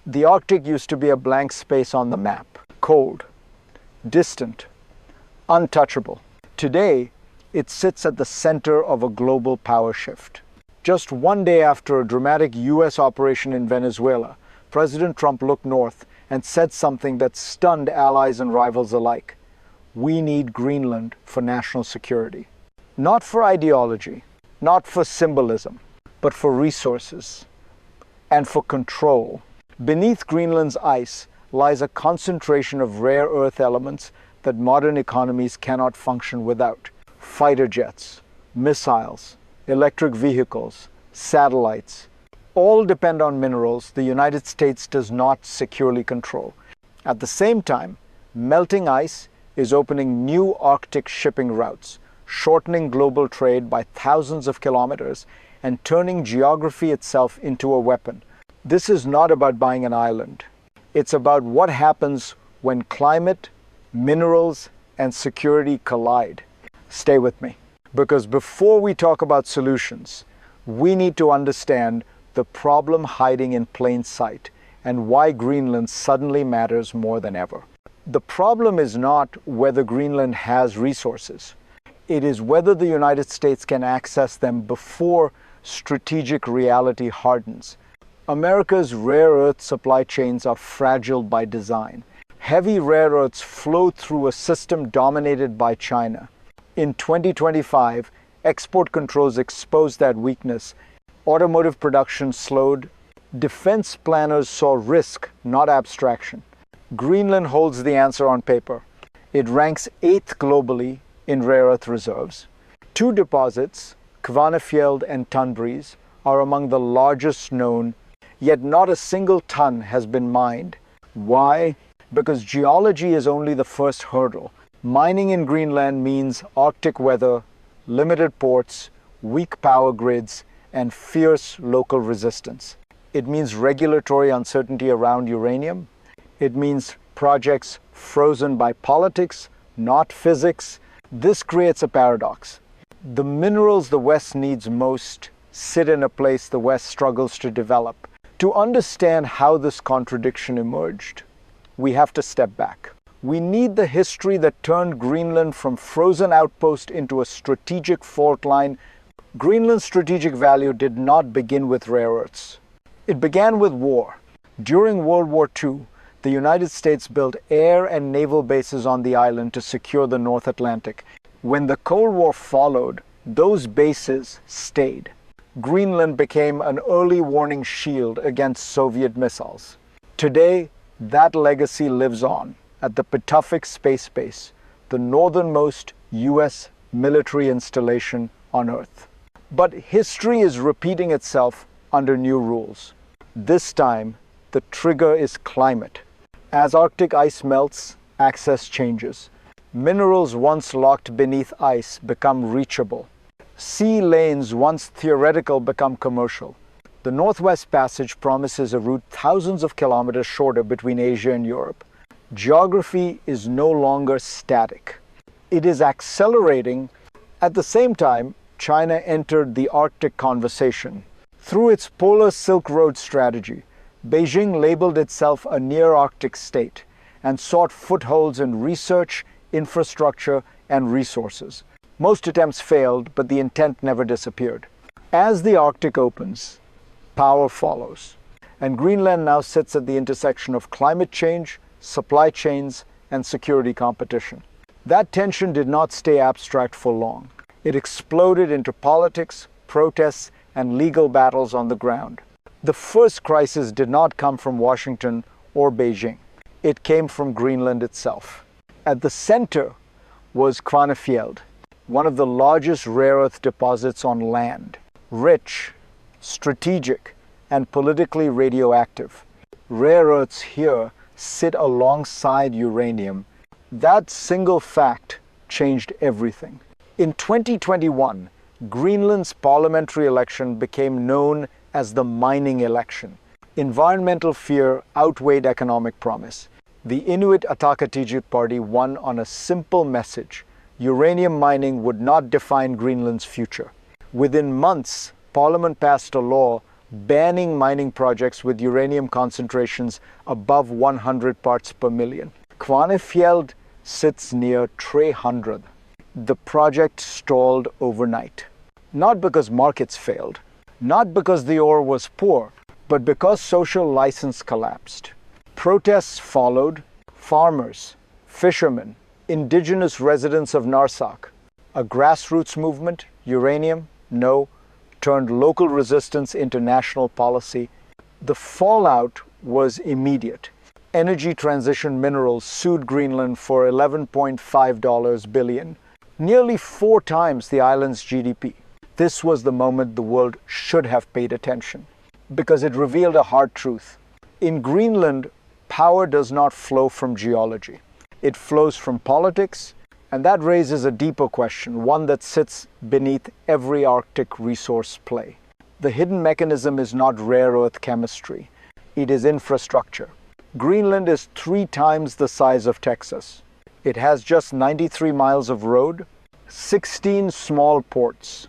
The Arctic used to be a blank space on the map, cold, distant, untouchable. Today, it sits at the center of a global power shift. Just one day after a dramatic US operation in Venezuela, President Trump looked north and said something that stunned allies and rivals alike. We need Greenland for national security. Not for ideology, not for symbolism, but for resources and for control. Beneath Greenland's ice lies a concentration of rare earth elements that modern economies cannot function without. Fighter jets, missiles, electric vehicles, satellites, all depend on minerals the United States does not securely control. At the same time, melting ice is opening new Arctic shipping routes, shortening global trade by thousands of kilometers, and turning geography itself into a weapon. This is not about buying an island. It's about what happens when climate, minerals, and security collide. Stay with me, because before we talk about solutions, we need to understand the problem hiding in plain sight and why Greenland suddenly matters more than ever. The problem is not whether Greenland has resources. It is whether the United States can access them before strategic reality hardens. America's rare earth supply chains are fragile by design. Heavy rare earths flow through a system dominated by China. In 2025, export controls exposed that weakness. Automotive production slowed. Defense planners saw risk, not abstraction. Greenland holds the answer on paper. It ranks 8th globally in rare earth reserves. Two deposits, Kvanefjeld and Tanbreez, are among the largest known, yet not a single ton has been mined. Why? Because geology is only the first hurdle. Mining in Greenland means Arctic weather, limited ports, weak power grids, and fierce local resistance. It means regulatory uncertainty around uranium. It means projects frozen by politics, not physics. This creates a paradox. The minerals the West needs most sit in a place the West struggles to develop. To understand how this contradiction emerged, we have to step back. We need the history that turned Greenland from frozen outpost into a strategic fault line. Greenland's strategic value did not begin with rare earths. It began with war. During World War II, the United States built air and naval bases on the island to secure the North Atlantic. When the Cold War followed, those bases stayed. Greenland became an early warning shield against Soviet missiles. Today, that legacy lives on at the Pituffik Space Base, the northernmost US military installation on Earth. But history is repeating itself under new rules. This time, the trigger is climate. As Arctic ice melts, access changes. Minerals once locked beneath ice become reachable. Sea lanes once theoretical become commercial. The Northwest Passage promises a route thousands of kilometers shorter between Asia and Europe. Geography is no longer static. It is accelerating. At the same time, China entered the Arctic conversation. Through its Polar Silk Road strategy, Beijing labeled itself a near-Arctic state and sought footholds in research, infrastructure, and resources. Most attempts failed, but the intent never disappeared. As the Arctic opens, power follows. And Greenland now sits at the intersection of climate change, supply chains, and security competition. That tension did not stay abstract for long. It exploded into politics, protests, and legal battles on the ground. The first crisis did not come from Washington or Beijing. It came from Greenland itself. At the center was Kvanefjeld, one of the largest rare earth deposits on land. Rich, strategic, and politically radioactive. Rare earths here sit alongside uranium. That single fact changed everything. In 2021, Greenland's parliamentary election became known as the mining election. Environmental fear outweighed economic promise. The Inuit Ataqatigiit Party won on a simple message: uranium mining would not define Greenland's future. Within months, Parliament passed a law banning mining projects with uranium concentrations above 100 parts per million. Kvanefjeld sits near 300. The project stalled overnight. Not because markets failed, not because the ore was poor, but because social license collapsed. Protests followed. Farmers, fishermen, indigenous residents of Narsak. A grassroots movement, uranium, no, turned local resistance into national policy. The fallout was immediate. Energy Transition Minerals sued Greenland for $11.5 billion, nearly 4 times the island's GDP. This was the moment the world should have paid attention, because it revealed a hard truth. In Greenland, power does not flow from geology. It flows from politics, and that raises a deeper question, one that sits beneath every Arctic resource play. The hidden mechanism is not rare earth chemistry. It is infrastructure. Greenland is 3 times the size of Texas. It has just 93 miles of road, 16 small ports,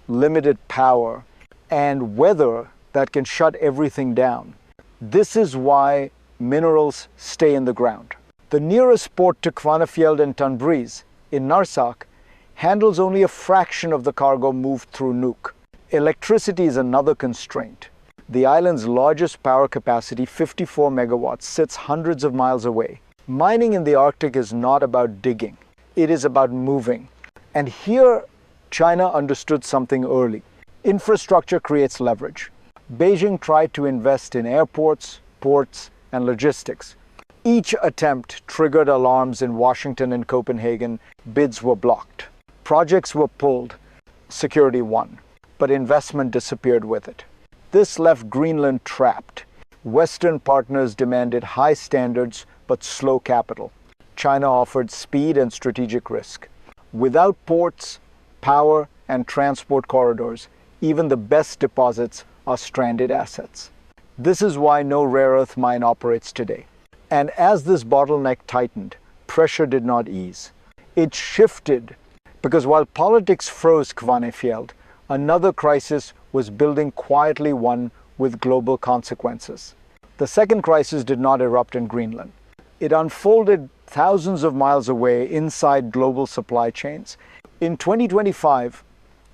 limited power, and weather that can shut everything down. This is why minerals stay in the ground. The nearest port to Kvanefjeld and Tanbreez, in Narsak, handles only a fraction of the cargo moved through Nuuk. Electricity is another constraint. The island's largest power capacity, 54 megawatts, sits hundreds of miles away. Mining in the Arctic is not about digging. It is about moving. And here, China understood something early. Infrastructure creates leverage. Beijing tried to invest in airports, ports, and logistics. Each attempt triggered alarms in Washington and Copenhagen. Bids were blocked. Projects were pulled. Security won. But investment disappeared with it. This left Greenland trapped. Western partners demanded high standards but slow capital. China offered speed and strategic risk. Without ports, power, and transport corridors, even the best deposits are stranded assets. This is why no rare earth mine operates today. And as this bottleneck tightened, pressure did not ease. It shifted because while politics froze Kvanefjeld, another crisis was building quietly, one with global consequences. The second crisis did not erupt in Greenland. It unfolded thousands of miles away inside global supply chains. In 2025,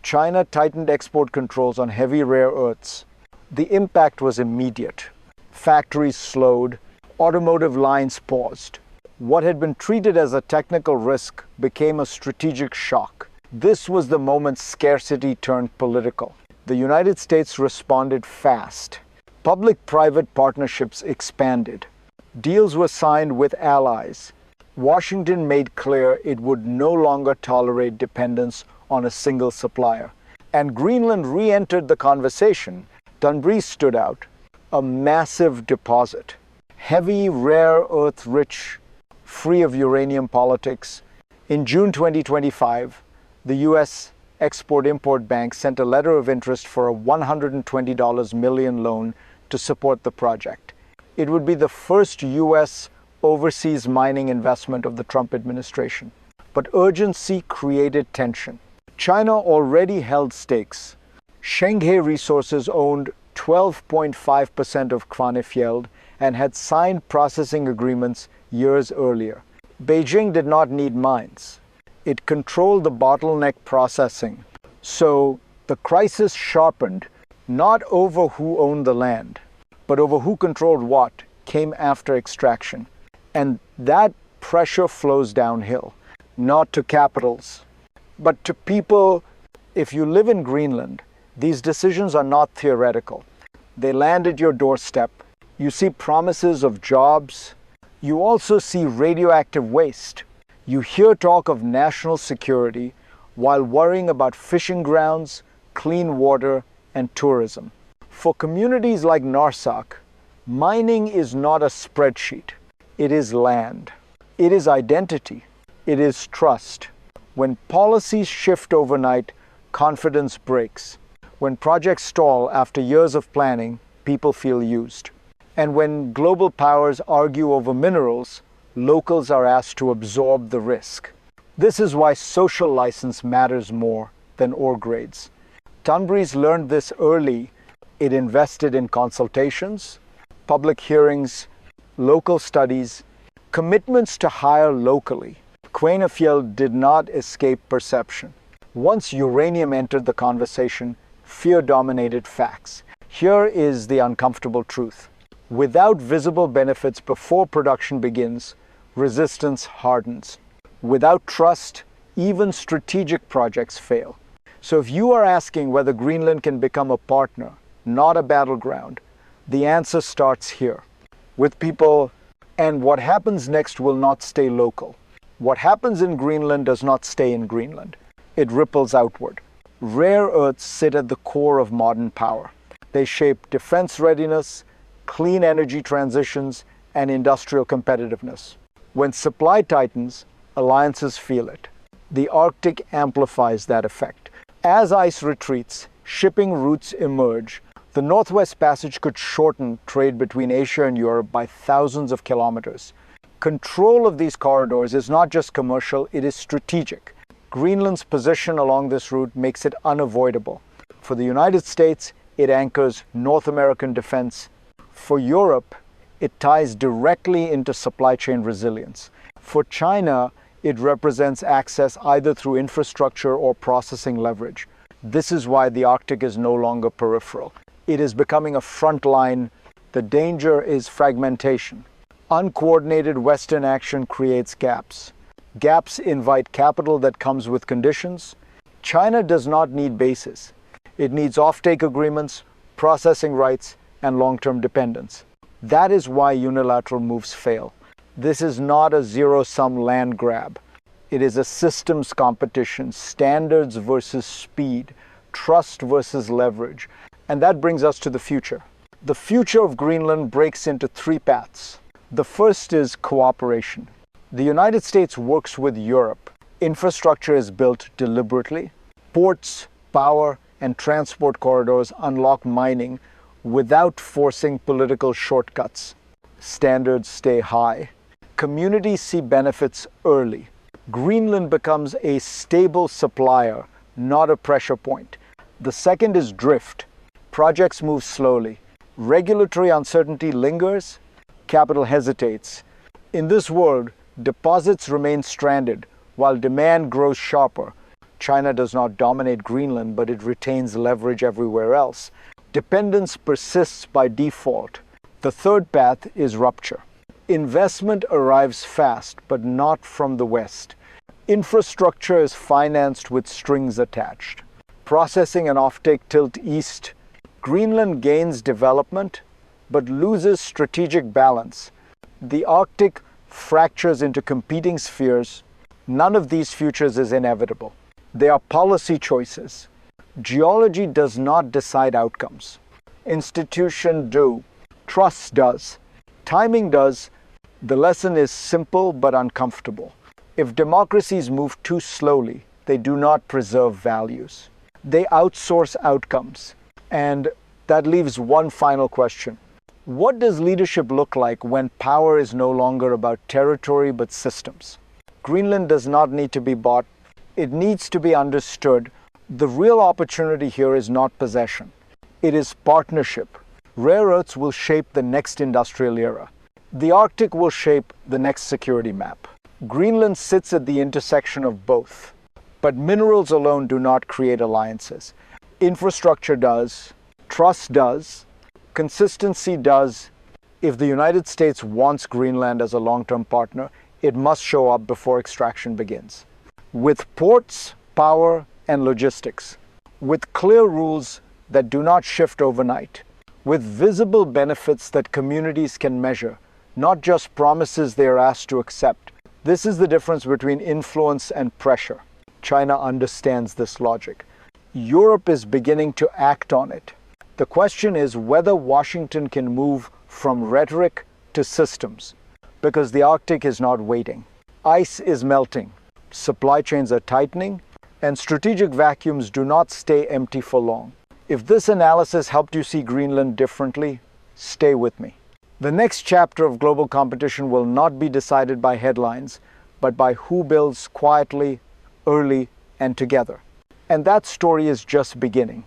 China tightened export controls on heavy rare earths. The impact was immediate. Factories slowed, automotive lines paused. What had been treated as a technical risk became a strategic shock. This was the moment scarcity turned political. The United States responded fast. Public-private partnerships expanded. Deals were signed with allies. Washington made clear it would no longer tolerate dependence on a single supplier. And Greenland re-entered the conversation. Tanbreez stood out, a massive deposit. Heavy, rare earth rich, free of uranium politics. In June 2025, the U.S. Export-Import Bank sent a letter of interest for a $120 million loan to support the project. It would be the first U.S. overseas mining investment of the Trump administration. But urgency created tension. China already held stakes. Shenghe Resources owned 12.5% of Kvanefjeld and had signed processing agreements years earlier. Beijing did not need mines. It controlled the bottleneck processing. So the crisis sharpened not over who owned the land, but over who controlled what came after extraction. And that pressure flows downhill, not to capitals, but to people. If you live in Greenland, these decisions are not theoretical. They land at your doorstep. You see promises of jobs. You also see radioactive waste. You hear talk of national security while worrying about fishing grounds, clean water, and tourism. For communities like Narsak, mining is not a spreadsheet. It is land. It is identity. It is trust. When policies shift overnight, confidence breaks. When projects stall after years of planning, people feel used. And when global powers argue over minerals, locals are asked to absorb the risk. This is why social license matters more than ore grades. Tanbreez learned this early It invested in consultations, public hearings, local studies, commitments to hire locally. Kvanefjeld did not escape perception. Once uranium entered the conversation, fear dominated facts. Here is the uncomfortable truth. Without visible benefits before production begins, resistance hardens. Without trust, even strategic projects fail. So if you are asking whether Greenland can become a partner, not a battleground, the answer starts here, with people, and what happens next will not stay local. What happens in Greenland does not stay in Greenland. It ripples outward. Rare earths sit at the core of modern power. They shape defense readiness, clean energy transitions, and industrial competitiveness. When supply tightens, alliances feel it. The Arctic amplifies that effect. As ice retreats, shipping routes emerge. The Northwest Passage could shorten trade between Asia and Europe by thousands of kilometers. Control of these corridors is not just commercial, it is strategic. Greenland's position along this route makes it unavoidable. For the United States, it anchors North American defense. For Europe, it ties directly into supply chain resilience. For China, it represents access either through infrastructure or processing leverage. This is why the Arctic is no longer peripheral. It is becoming a front line. The danger is fragmentation. Uncoordinated Western action creates gaps. Gaps invite capital that comes with conditions. China does not need bases. It needs offtake agreements, processing rights, and long-term dependence. That is why unilateral moves fail. This is not a zero-sum land grab. It is a systems competition, standards versus speed, trust versus leverage. And that brings us to the future. The future of Greenland breaks into three paths. The first is cooperation. The United States works with Europe. Infrastructure is built deliberately. Ports, power, and transport corridors unlock mining without forcing political shortcuts. Standards stay high. Communities see benefits early. Greenland becomes a stable supplier, not a pressure point. The second is drift. Projects move slowly. Regulatory uncertainty lingers. Capital hesitates. In this world, deposits remain stranded while demand grows sharper. China does not dominate Greenland, but it retains leverage everywhere else. Dependence persists by default. The third path is rupture. Investment arrives fast, but not from the West. Infrastructure is financed with strings attached. Processing and offtake tilt east. Greenland gains development, but loses strategic balance. The Arctic fractures into competing spheres. None of these futures is inevitable. They are policy choices. Geology does not decide outcomes. Institutions do. Trust does. Timing does. The lesson is simple but uncomfortable. If democracies move too slowly, they do not preserve values. They outsource outcomes. And that leaves one final question. What does leadership look like when power is no longer about territory but systems? Greenland does not need to be bought. It needs to be understood. The real opportunity here is not possession. It is partnership. Rare earths will shape the next industrial era. The Arctic will shape the next security map. Greenland sits at the intersection of both. But minerals alone do not create alliances. Infrastructure does. Trust does. Consistency does. If the United States wants Greenland as a long-term partner, it must show up before extraction begins. With ports, power, and logistics. With clear rules that do not shift overnight. With visible benefits that communities can measure, not just promises they are asked to accept. This is the difference between influence and pressure. China understands this logic. Europe is beginning to act on it. The question is whether Washington can move from rhetoric to systems, because the Arctic is not waiting. Ice is melting, supply chains are tightening, and strategic vacuums do not stay empty for long. If this analysis helped you see Greenland differently, stay with me. The next chapter of global competition will not be decided by headlines, but by who builds quietly, early, and together. And that story is just beginning.